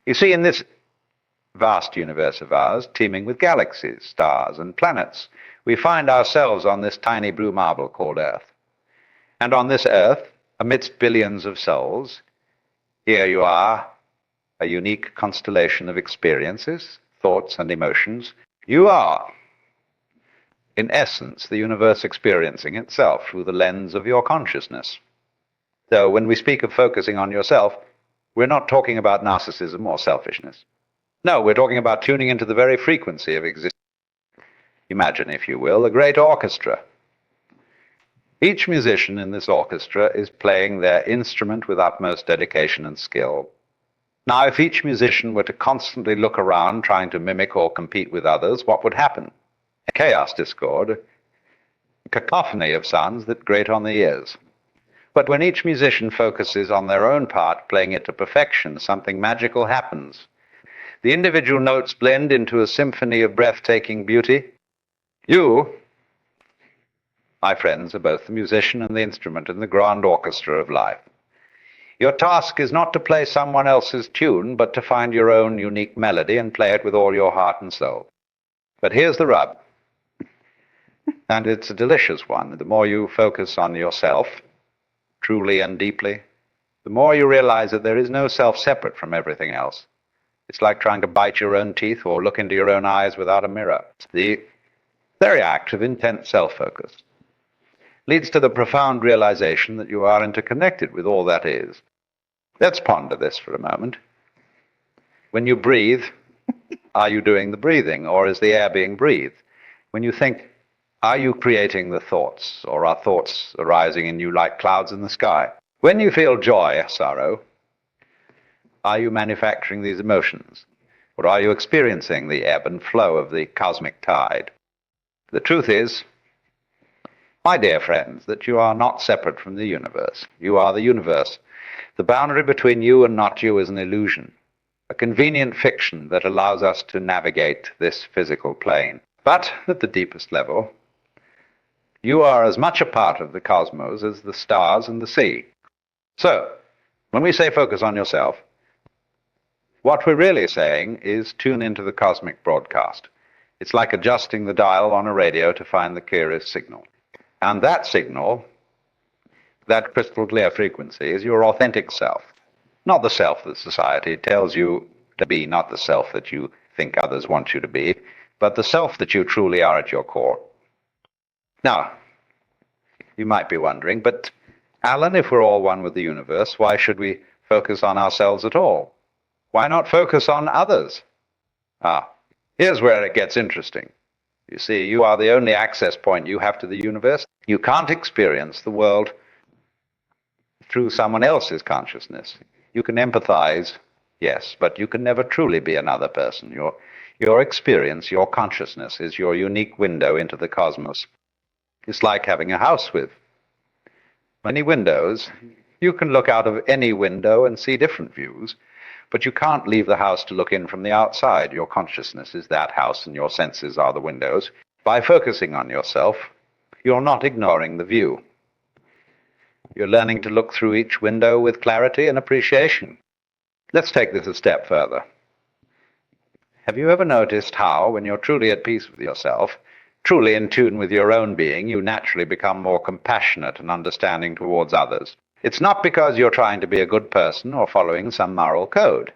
You see, in this vast universe of ours, teeming with galaxies, stars, and planets, we find ourselves on this tiny blue marble called Earth. And on this Earth, amidst billions of souls, here you are, a unique constellation of experiences, thoughts, and emotions. You are, in essence, the universe experiencing itself through the lens of your consciousness. So when we speak of focusing on yourself, we're not talking about narcissism or selfishness. No, we're talking about tuning into the very frequency of existence. Imagine, if you will, a great orchestra. Each musician in this orchestra is playing their instrument with utmost dedication and skill. Now, if each musician were to constantly look around trying to mimic or compete with others, what would happen? Chaos, discord, a cacophony of sounds that grate on the ears. But when each musician focuses on their own part, playing it to perfection, something magical happens. The individual notes blend into a symphony of breathtaking beauty. You, my friends, are both the musician and the instrument in the grand orchestra of life. Your task is not to play someone else's tune, but to find your own unique melody and play it with all your heart and soul. But here's the rub, and it's a delicious one. The more you focus on yourself, truly and deeply, the more you realize that there is no self separate from everything else. It's like trying to bite your own teeth or look into your own eyes without a mirror. The very act of intense self-focus leads to the profound realization that you are interconnected with all that is. Let's ponder this for a moment. When you breathe, are you doing the breathing, or is the air being breathed? When you think, are you creating the thoughts, or are thoughts arising in you like clouds in the sky? When you feel joy, sorrow, are you manufacturing these emotions, or are you experiencing the ebb and flow of the cosmic tide? The truth is, my dear friends, that you are not separate from the universe. You are the universe. The boundary between you and not you is an illusion, a convenient fiction that allows us to navigate this physical plane. But at the deepest level, you are as much a part of the cosmos as the stars and the sea. So, when we say focus on yourself, what we're really saying is tune into the cosmic broadcast. It's like adjusting the dial on a radio to find the clearest signal. And that signal, that crystal clear frequency, is your authentic self. Not the self that society tells you to be, not the self that you think others want you to be, but the self that you truly are at your core. Now, you might be wondering, but Alan, if we're all one with the universe, why should we focus on ourselves at all? Why not focus on others? Here's where it gets interesting. You see, you are the only access point you have to the universe. You can't experience the world through someone else's consciousness. You can empathize, yes, but you can never truly be another person. Your experience, your consciousness is your unique window into the cosmos. It's like having a house with many windows. You can look out of any window and see different views, but you can't leave the house to look in from the outside. Your consciousness is that house and your senses are the windows. By focusing on yourself, you're not ignoring the view. You're learning to look through each window with clarity and appreciation. Let's take this a step further. Have you ever noticed how, when you're truly at peace with yourself, truly in tune with your own being, you naturally become more compassionate and understanding towards others? It's not because you're trying to be a good person or following some moral code.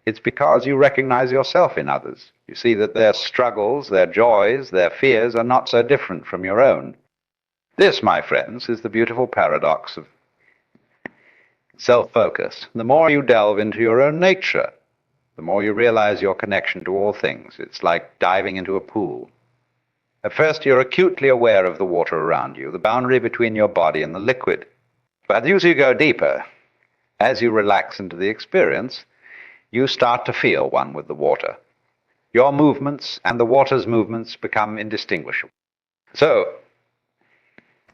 It's because you recognize yourself in others. You see that their struggles, their joys, their fears are not so different from your own. This, my friends, is the beautiful paradox of self-focus. The more you delve into your own nature, the more you realize your connection to all things. It's like diving into a pool. At first, you're acutely aware of the water around you, the boundary between your body and the liquid. But as you go deeper, as you relax into the experience, you start to feel one with the water. Your movements and the water's movements become indistinguishable. So,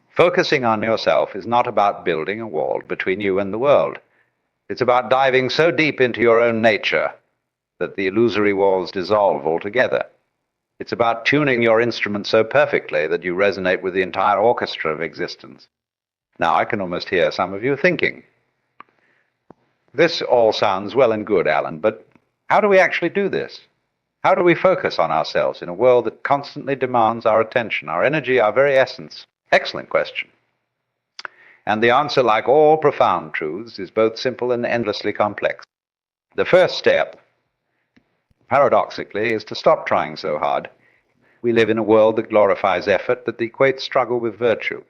focusing on yourself is not about building a wall between you and the world. It's about diving so deep into your own nature that the illusory walls dissolve altogether. It's about tuning your instrument so perfectly that you resonate with the entire orchestra of existence. Now, I can almost hear some of you thinking, This all sounds well and good, Alan, but how do we actually do this? How do we focus on ourselves in a world that constantly demands our attention, our energy, our very essence? Excellent question. And the answer, like all profound truths, is both simple and endlessly complex. The first step, paradoxically, is to stop trying so hard. We live in a world that glorifies effort, that equates struggle with virtue.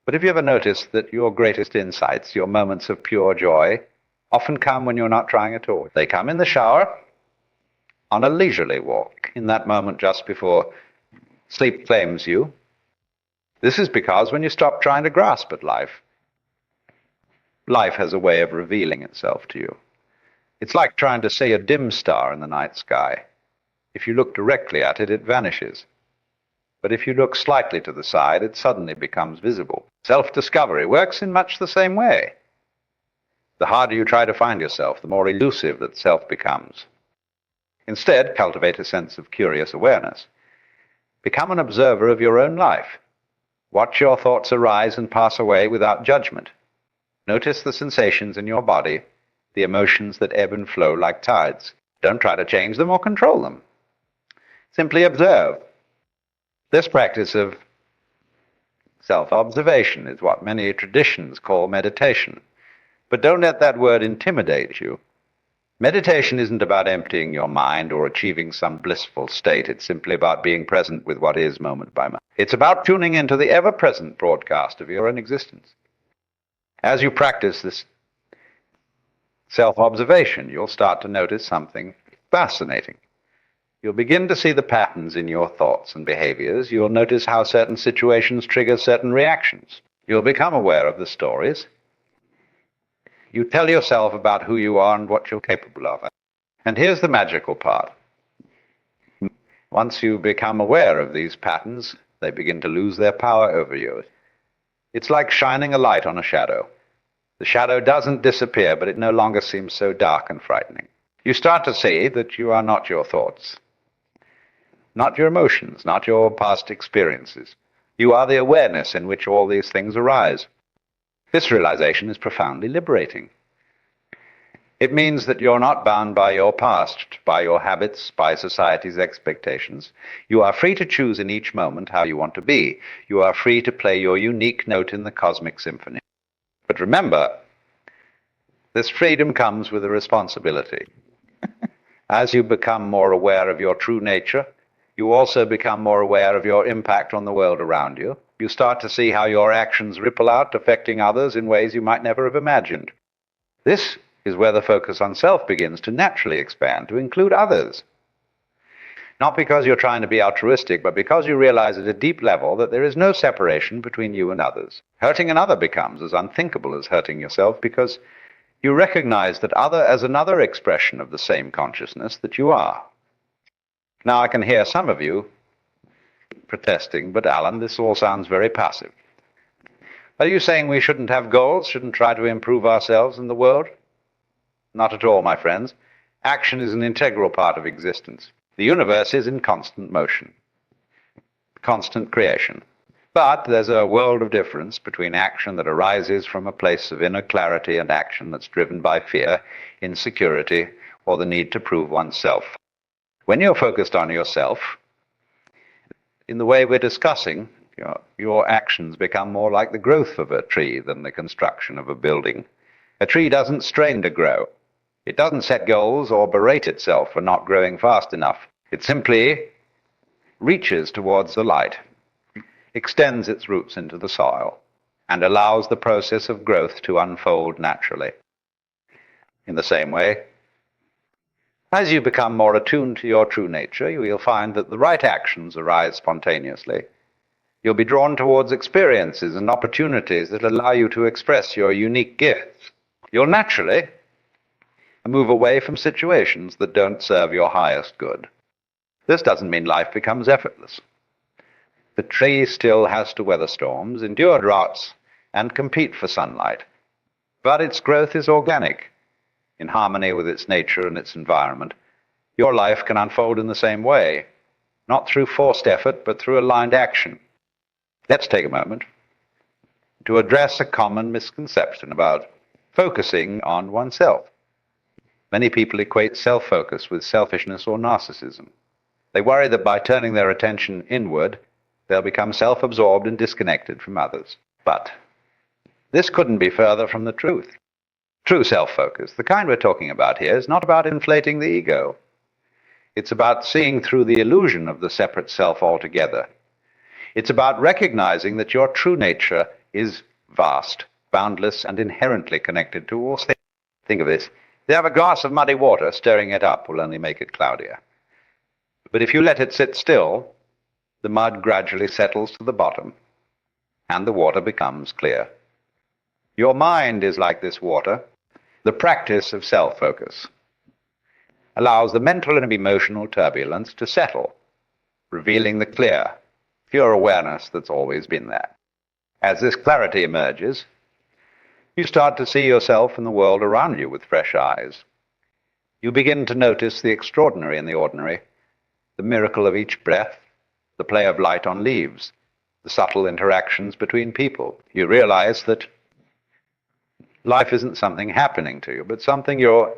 But have you ever noticed that your greatest insights, your moments of pure joy, often come when you're not trying at all? They come in the shower, on a leisurely walk, in that moment just before sleep claims you. This is because when you stop trying to grasp at life, life has a way of revealing itself to you. It's like trying to see a dim star in the night sky. If you look directly at it, it vanishes. But if you look slightly to the side, it suddenly becomes visible. Self-discovery works in much the same way. The harder you try to find yourself, the more elusive that self becomes. Instead, cultivate a sense of curious awareness. Become an observer of your own life. Watch your thoughts arise and pass away without judgment. Notice the sensations in your body, the emotions that ebb and flow like tides. Don't try to change them or control them. Simply observe. This practice of self-observation is what many traditions call meditation. But don't let that word intimidate you. Meditation isn't about emptying your mind or achieving some blissful state. It's simply about being present with what is moment by moment. It's about tuning into the ever-present broadcast of your own existence. As you practice this self-observation, you'll start to notice something fascinating. You'll begin to see the patterns in your thoughts and behaviors. You'll notice how certain situations trigger certain reactions. You'll become aware of the stories you tell yourself about who you are and what you're capable of. And here's the magical part. Once you become aware of these patterns, they begin to lose their power over you. It's like shining a light on a shadow. The shadow doesn't disappear, but it no longer seems so dark and frightening. You start to see that you are not your thoughts, not your emotions, not your past experiences. You are the awareness in which all these things arise. This realization is profoundly liberating. It means that you're not bound by your past, by your habits, by society's expectations. You are free to choose in each moment how you want to be. You are free to play your unique note in the cosmic symphony. But remember, this freedom comes with a responsibility. As you become more aware of your true nature, you also become more aware of your impact on the world around you. You start to see how your actions ripple out, affecting others in ways you might never have imagined. This is where the focus on self begins to naturally expand, to include others. Not because you're trying to be altruistic, but because you realize at a deep level that there is no separation between you and others. Hurting another becomes as unthinkable as hurting yourself because you recognize that other as another expression of the same consciousness that you are. Now I can hear some of you protesting, but Alan, this all sounds very passive. Are you saying we shouldn't have goals, shouldn't try to improve ourselves in the world? Not at all, my friends. Action is an integral part of existence. The universe is in constant motion, constant creation. But there's a world of difference between action that arises from a place of inner clarity and action that's driven by fear, insecurity, or the need to prove oneself. When you're focused on yourself, in the way we're discussing, your actions become more like the growth of a tree than the construction of a building. A tree doesn't strain to grow. It doesn't set goals or berate itself for not growing fast enough. It simply reaches towards the light, extends its roots into the soil, and allows the process of growth to unfold naturally. In the same way, as you become more attuned to your true nature, you'll find that the right actions arise spontaneously. You'll be drawn towards experiences and opportunities that allow you to express your unique gifts. You'll naturally move away from situations that don't serve your highest good. This doesn't mean life becomes effortless. The tree still has to weather storms, endure droughts, and compete for sunlight. But its growth is organic, in harmony with its nature and its environment. Your life can unfold in the same way, not through forced effort, but through aligned action. Let's take a moment to address a common misconception about focusing on oneself. Many people equate self-focus with selfishness or narcissism. They worry that by turning their attention inward, they'll become self-absorbed and disconnected from others. But this couldn't be further from the truth. True self-focus, the kind we're talking about here, is not about inflating the ego. It's about seeing through the illusion of the separate self altogether. It's about recognizing that your true nature is vast, boundless, and inherently connected to all things. Think of this. You have a glass of muddy water, stirring it up will only make it cloudier. But if you let it sit still, the mud gradually settles to the bottom, and the water becomes clear. Your mind is like this water. The practice of self-focus allows the mental and emotional turbulence to settle, revealing the clear, pure awareness that's always been there. As this clarity emerges, you start to see yourself and the world around you with fresh eyes. You begin to notice the extraordinary in the ordinary, the miracle of each breath, the play of light on leaves, the subtle interactions between people. You realize that life isn't something happening to you, but something you're.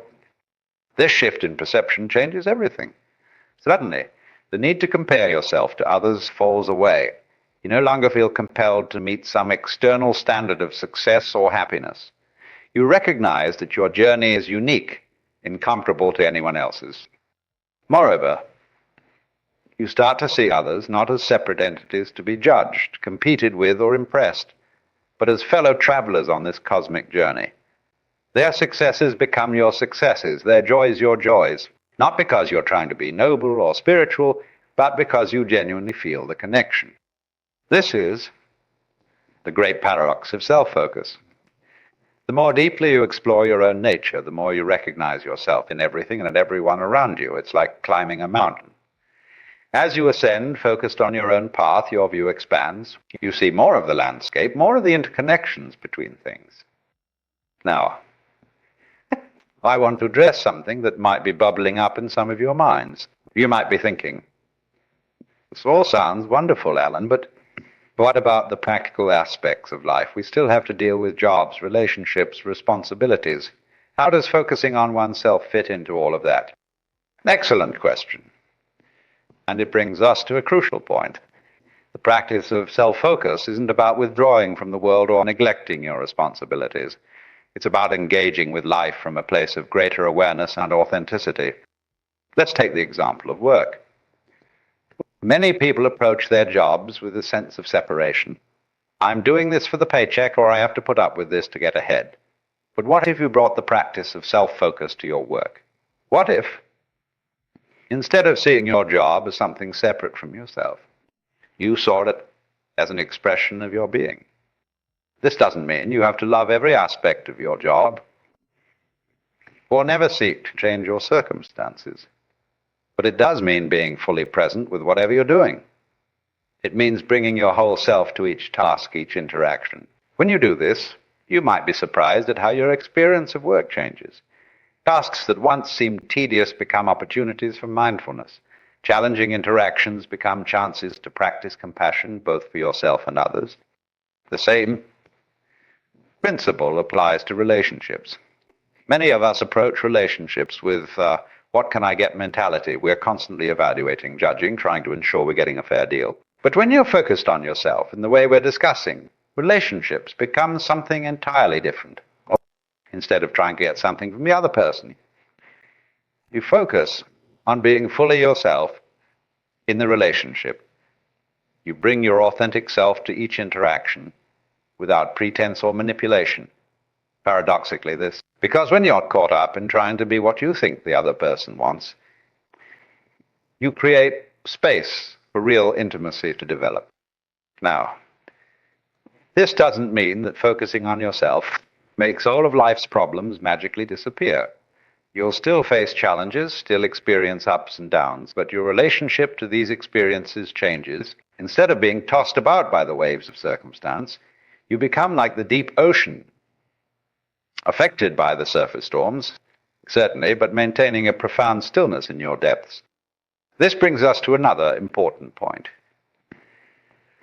This shift in perception changes everything. Suddenly, the need to compare yourself to others falls away. You no longer feel compelled to meet some external standard of success or happiness. You recognize that your journey is unique, incomparable to anyone else's. Moreover, you start to see others not as separate entities to be judged, competed with, or impressed, but as fellow travelers on this cosmic journey. Their successes become your successes, their joys your joys, not because you're trying to be noble or spiritual, but because you genuinely feel the connection. This is the great paradox of self-focus. The more deeply you explore your own nature, the more you recognize yourself in everything and everyone around you. It's like climbing a mountain. As you ascend, focused on your own path, your view expands. You see more of the landscape, more of the interconnections between things. Now, I want to address something that might be bubbling up in some of your minds. You might be thinking, this all sounds wonderful, Alan, but what about the practical aspects of life? We still have to deal with jobs, relationships, responsibilities. How does focusing on oneself fit into all of that? Excellent question. And it brings us to a crucial point. The practice of self-focus isn't about withdrawing from the world or neglecting your responsibilities. It's about engaging with life from a place of greater awareness and authenticity. Let's take the example of work. Many people approach their jobs with a sense of separation. I'm doing this for the paycheck, or I have to put up with this to get ahead. But what if you brought the practice of self-focus to your work? What if, instead of seeing your job as something separate from yourself, you saw it as an expression of your being? This doesn't mean you have to love every aspect of your job or never seek to change your circumstances. But it does mean being fully present with whatever you're doing. It means bringing your whole self to each task, each interaction. When you do this, you might be surprised at how your experience of work changes. Tasks that once seemed tedious become opportunities for mindfulness. Challenging interactions become chances to practice compassion, both for yourself and others. The same principle applies to relationships. Many of us approach relationships with what can I get mentality. We're constantly evaluating, judging, trying to ensure we're getting a fair deal. But when you're focused on yourself in the way we're discussing, relationships become something entirely different. Instead of trying to get something from the other person, you focus on being fully yourself in the relationship. You bring your authentic self to each interaction without pretense or manipulation. Paradoxically, this, because when you're caught up in trying to be what you think the other person wants, you create space for real intimacy to develop. Now, this doesn't mean that focusing on yourself makes all of life's problems magically disappear. You'll still face challenges, still experience ups and downs, but your relationship to these experiences changes. Instead of being tossed about by the waves of circumstance, you become like the deep ocean, affected by the surface storms, certainly, but maintaining a profound stillness in your depths. This brings us to another important point.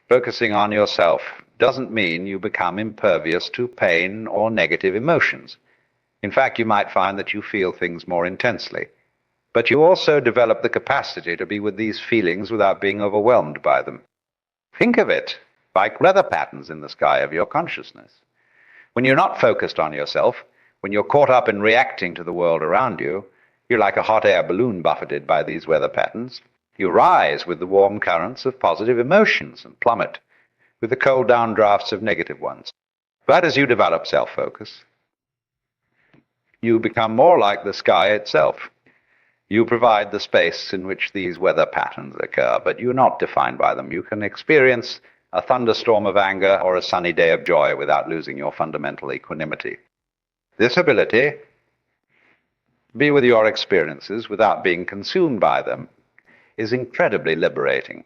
Focusing on yourself doesn't mean you become impervious to pain or negative emotions. In fact, you might find that you feel things more intensely. But you also develop the capacity to be with these feelings without being overwhelmed by them. Think of it like weather patterns in the sky of your consciousness. When you're not focused on yourself, when you're caught up in reacting to the world around you, you're like a hot air balloon buffeted by these weather patterns. You rise with the warm currents of positive emotions and plummet with the cold downdrafts of negative ones. But as you develop self-focus, you become more like the sky itself. You provide the space in which these weather patterns occur, but you're not defined by them. You can experience a thunderstorm of anger or a sunny day of joy without losing your fundamental equanimity. This ability to be with your experiences without being consumed by them is incredibly liberating.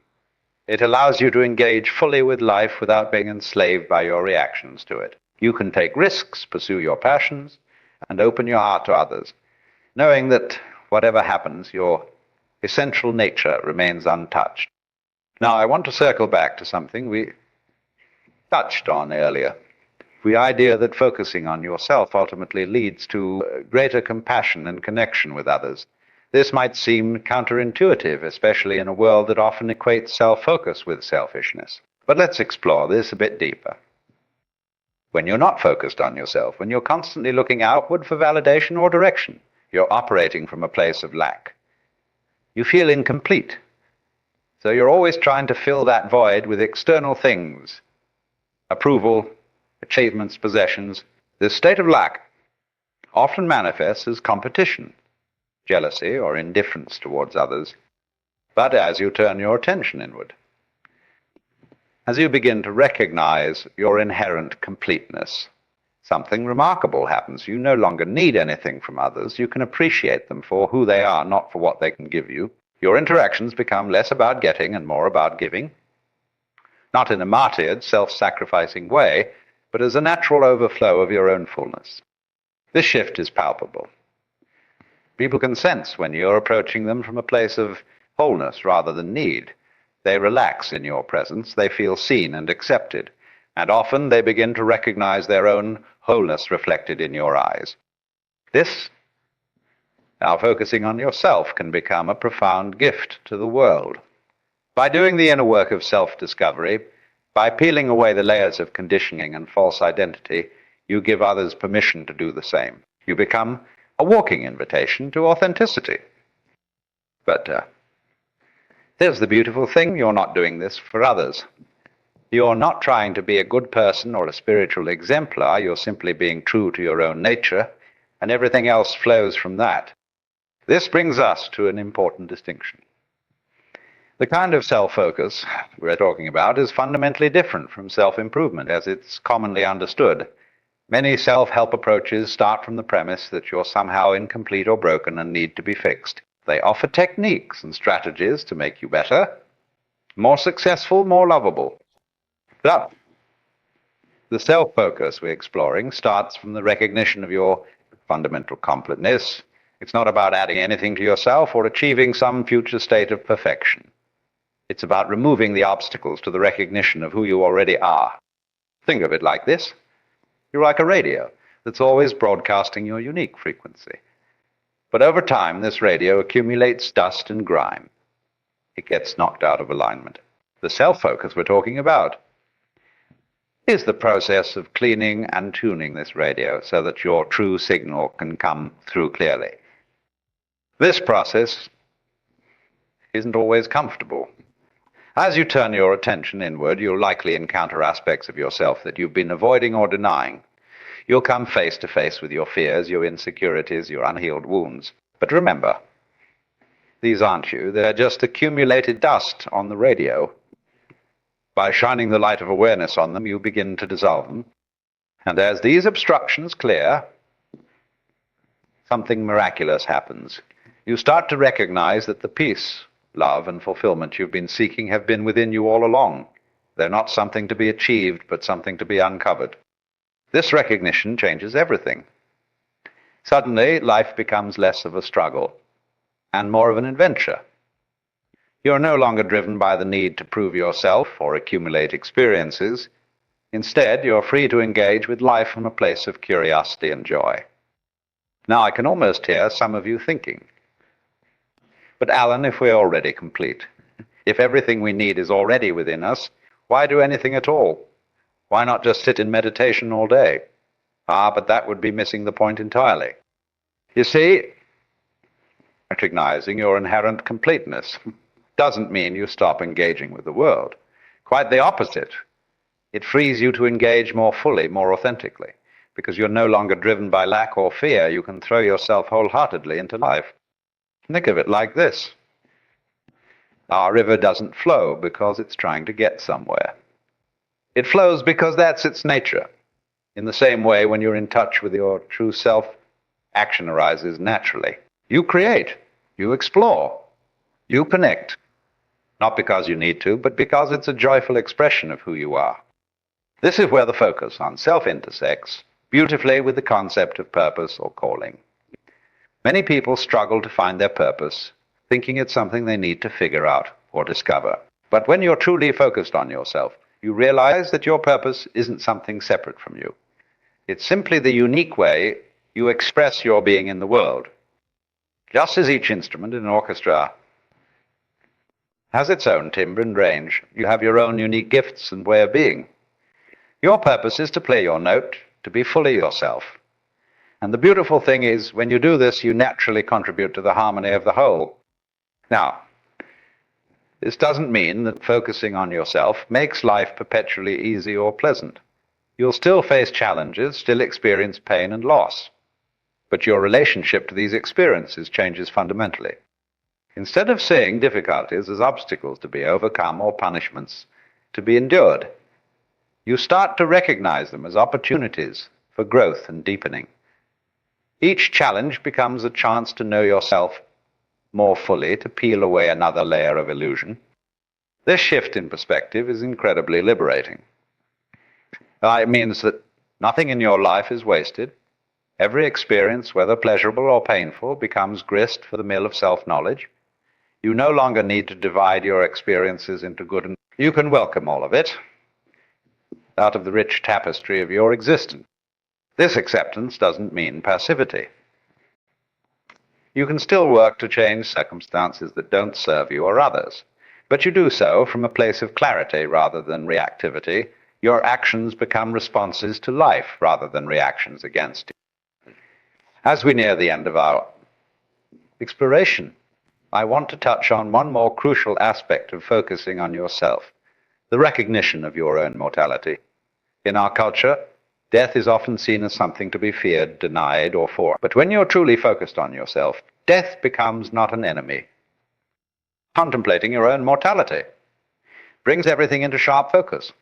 It allows you to engage fully with life without being enslaved by your reactions to it. You can take risks, pursue your passions, and open your heart to others, knowing that whatever happens, your essential nature remains untouched. Now, I want to circle back to something we touched on earlier. The idea that focusing on yourself ultimately leads to greater compassion and connection with others. This might seem counterintuitive, especially in a world that often equates self-focus with selfishness. But let's explore this a bit deeper. When you're not focused on yourself, when you're constantly looking outward for validation or direction, you're operating from a place of lack. You feel incomplete. So you're always trying to fill that void with external things, approval, achievements, possessions. This state of lack often manifests as competition, jealousy, or indifference towards others. But as you turn your attention inward, as you begin to recognize your inherent completeness, something remarkable happens. You no longer need anything from others. You can appreciate them for who they are, not for what they can give you. Your interactions become less about getting and more about giving, not in a martyred, self-sacrificing way, but as a natural overflow of your own fullness. This shift is palpable. People can sense when you're approaching them from a place of wholeness rather than need. They relax in your presence. They feel seen and accepted. And often they begin to recognize their own wholeness reflected in your eyes. This, now focusing on yourself, can become a profound gift to the world. By doing the inner work of self-discovery, by peeling away the layers of conditioning and false identity, you give others permission to do the same. You become a walking invitation to authenticity. But there's the beautiful thing. You're not doing this for others. You're not trying to be a good person or a spiritual exemplar. You're simply being true to your own nature, and everything else flows from that. This brings us to an important distinction. The kind of self-focus we're talking about is fundamentally different from self-improvement as it's commonly understood. Many self-help approaches start from the premise that you're somehow incomplete or broken and need to be fixed. They offer techniques and strategies to make you better, more successful, more lovable. But the self-focus we're exploring starts from the recognition of your fundamental completeness. It's not about adding anything to yourself or achieving some future state of perfection. It's about removing the obstacles to the recognition of who you already are. Think of it like this. You're like a radio that's always broadcasting your unique frequency. But over time, this radio accumulates dust and grime. It gets knocked out of alignment. The self-focus we're talking about is the process of cleaning and tuning this radio so that your true signal can come through clearly. This process isn't always comfortable. As you turn your attention inward, you'll likely encounter aspects of yourself that you've been avoiding or denying. You'll come face to face with your fears, your insecurities, your unhealed wounds. But remember, these aren't you. They're just accumulated dust on the radio. By shining the light of awareness on them, you begin to dissolve them. And as these obstructions clear, something miraculous happens. You start to recognize that the peace, love, and fulfillment you've been seeking have been within you all along. They're not something to be achieved, but something to be uncovered. This recognition changes everything. Suddenly, life becomes less of a struggle and more of an adventure. You're no longer driven by the need to prove yourself or accumulate experiences. Instead, you're free to engage with life from a place of curiosity and joy. Now I can almost hear some of you thinking, but Alan, if we're already complete, if everything we need is already within us, why do anything at all? Why not just sit in meditation all day? But that would be missing the point entirely. You see, recognizing your inherent completeness doesn't mean you stop engaging with the world. Quite the opposite. It frees you to engage more fully, more authentically, because you're no longer driven by lack or fear. You can throw yourself wholeheartedly into life. Think of it like this. Our river doesn't flow because it's trying to get somewhere. It flows because that's its nature. In the same way, when you're in touch with your true self, action arises naturally. You create, you explore, you connect, not because you need to, but because it's a joyful expression of who you are. This is where the focus on self intersects beautifully with the concept of purpose or calling. Many people struggle to find their purpose, thinking it's something they need to figure out or discover. But when you're truly focused on yourself, you realize that your purpose isn't something separate from you. It's simply the unique way you express your being in the world. Just as each instrument in an orchestra has its own timbre and range, you have your own unique gifts and way of being. Your purpose is to play your note, to be fully yourself. And the beautiful thing is, when you do this, you naturally contribute to the harmony of the whole. Now, this doesn't mean that focusing on yourself makes life perpetually easy or pleasant. You'll still face challenges, still experience pain and loss. But your relationship to these experiences changes fundamentally. Instead of seeing difficulties as obstacles to be overcome or punishments to be endured, you start to recognize them as opportunities for growth and deepening. Each challenge becomes a chance to know yourself more fully, to peel away another layer of illusion. This shift in perspective is incredibly liberating. It means that nothing in your life is wasted. Every experience, whether pleasurable or painful, becomes grist for the mill of self-knowledge. You no longer need to divide your experiences into good and bad. You can welcome all of it out of the rich tapestry of your existence. This acceptance doesn't mean passivity. You can still work to change circumstances that don't serve you or others, but you do so from a place of clarity rather than reactivity. Your actions become responses to life rather than reactions against it. As we near the end of our exploration, I want to touch on one more crucial aspect of focusing on yourself, the recognition of your own mortality. In our culture, death is often seen as something to be feared, denied, or fought. But when you're truly focused on yourself, death becomes not an enemy. Contemplating your own mortality brings everything into sharp focus.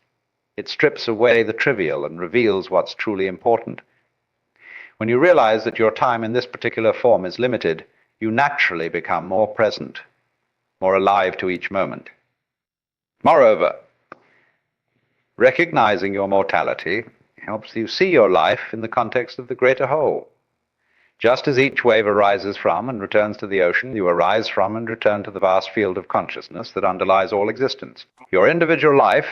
It strips away the trivial and reveals what's truly important. When you realize that your time in this particular form is limited, you naturally become more present, more alive to each moment. Moreover, recognizing your mortality helps you see your life in the context of the greater whole. Just as each wave arises from and returns to the ocean, you arise from and return to the vast field of consciousness that underlies all existence. Your individual life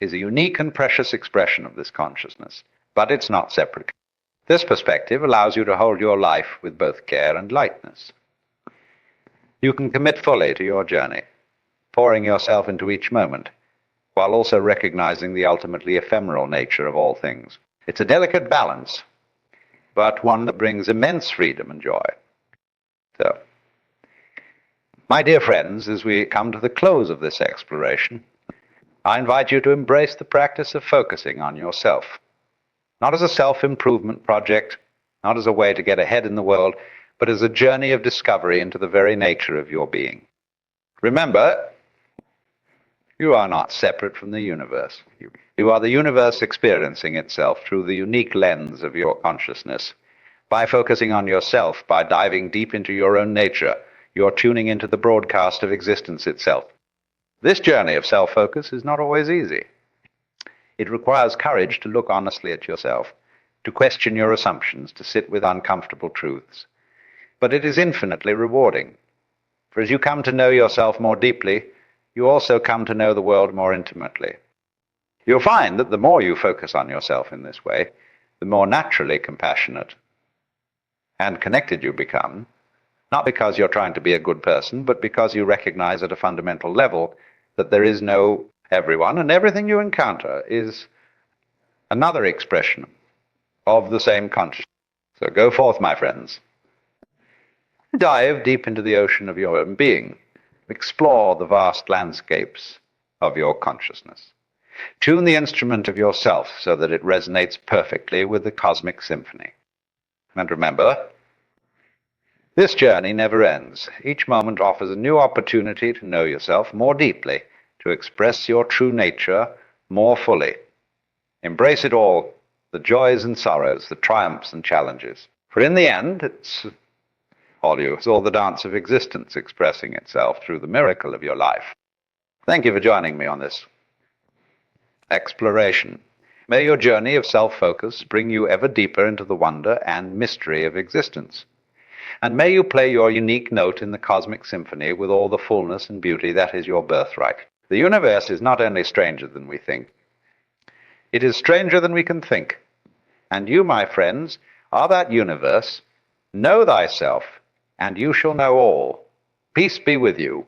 is a unique and precious expression of this consciousness, but it's not separate. This perspective allows you to hold your life with both care and lightness. You can commit fully to your journey, pouring yourself into each moment, while also recognizing the ultimately ephemeral nature of all things. It's a delicate balance, but one that brings immense freedom and joy. So, my dear friends, as we come to the close of this exploration, I invite you to embrace the practice of focusing on yourself, not as a self-improvement project, not as a way to get ahead in the world, but as a journey of discovery into the very nature of your being. Remember, you are not separate from the universe. You are the universe experiencing itself through the unique lens of your consciousness. By focusing on yourself, by diving deep into your own nature, you're tuning into the broadcast of existence itself. This journey of self-focus is not always easy. It requires courage to look honestly at yourself, to question your assumptions, to sit with uncomfortable truths. But it is infinitely rewarding. For as you come to know yourself more deeply, you also come to know the world more intimately. You'll find that the more you focus on yourself in this way, the more naturally compassionate, and connected you become, not because you're trying to be a good person, but because you recognize at a fundamental level that there is no everyone, and everything you encounter is another expression of the same consciousness. So go forth, my friends. Dive deep into the ocean of your own being. Explore the vast landscapes of your consciousness. Tune the instrument of yourself so that it resonates perfectly with the cosmic symphony. And remember, this journey never ends. Each moment offers a new opportunity to know yourself more deeply, to express your true nature more fully. Embrace it all, the joys and sorrows, the triumphs and challenges. For in the end, it's all the dance of existence expressing itself through the miracle of your life. Thank you for joining me on this exploration. May your journey of self-focus bring you ever deeper into the wonder and mystery of existence. And may you play your unique note in the cosmic symphony with all the fullness and beauty that is your birthright. The universe is not only stranger than we think, it is stranger than we can think. And you, my friends, are that universe. Know thyself, and you shall know all. Peace be with you.